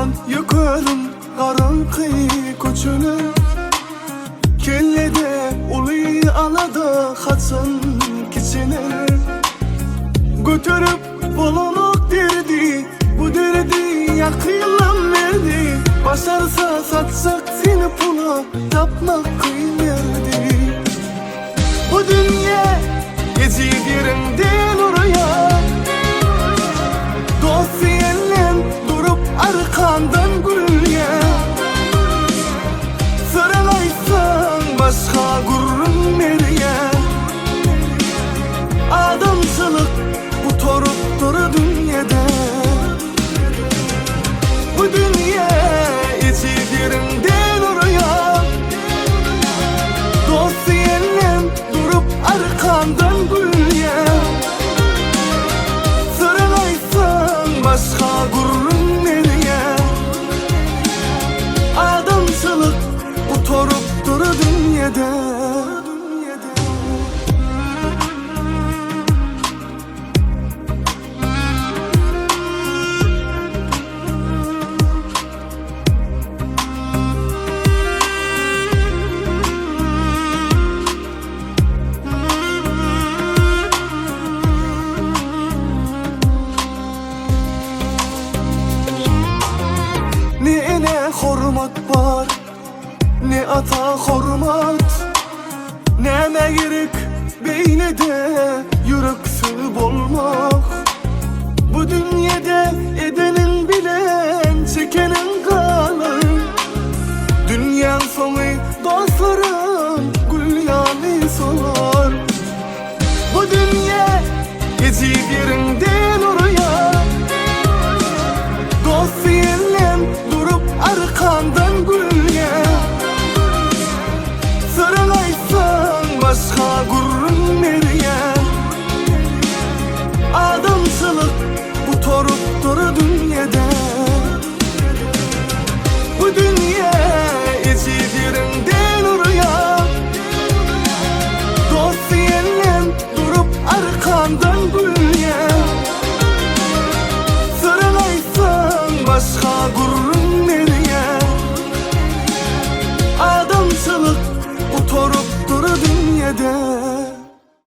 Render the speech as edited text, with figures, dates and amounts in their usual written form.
Arkadan yıkarım karanlık koçunu. Kellede uluy alada kaçan kişini götürüp bolonuk derdi. Bu derdi yakılan verdi. Başarsa satsak seni pula, tapmak kıymerdi. Bu dünya geçit yerinden oraya, dost diyenle durup arkandan gülüye. Sarılaysan başka gurrun nereye? Adamsılık bu torup duru dünyada. Bu dünya geçit yerinden oraya, dost diyenle durup arkandan gülüye. Sarılaysan başka gurrun nereye? Adamsılık bu torup duru dünyada. Ne hurmat var, ne ata hurmat, ne meyirik beynede yüreksi bolmak. Bu dünyada edenin bilen, çekenin kalır. Dünyanın sonu dostlarım gül yanı solar. Bu dünya geçit yerinden oraya, dost diyenle durup arkandan gülüye. Sarılaysan başka gurrun nereye? Adamsılık bu torup duru dünyada. Bu dünya geçit yerinden oraya, dost diyenle durup arkandan gülüye. Sarılaysan başka gurrun nereye? Adamsılık bu torup duru dünyada.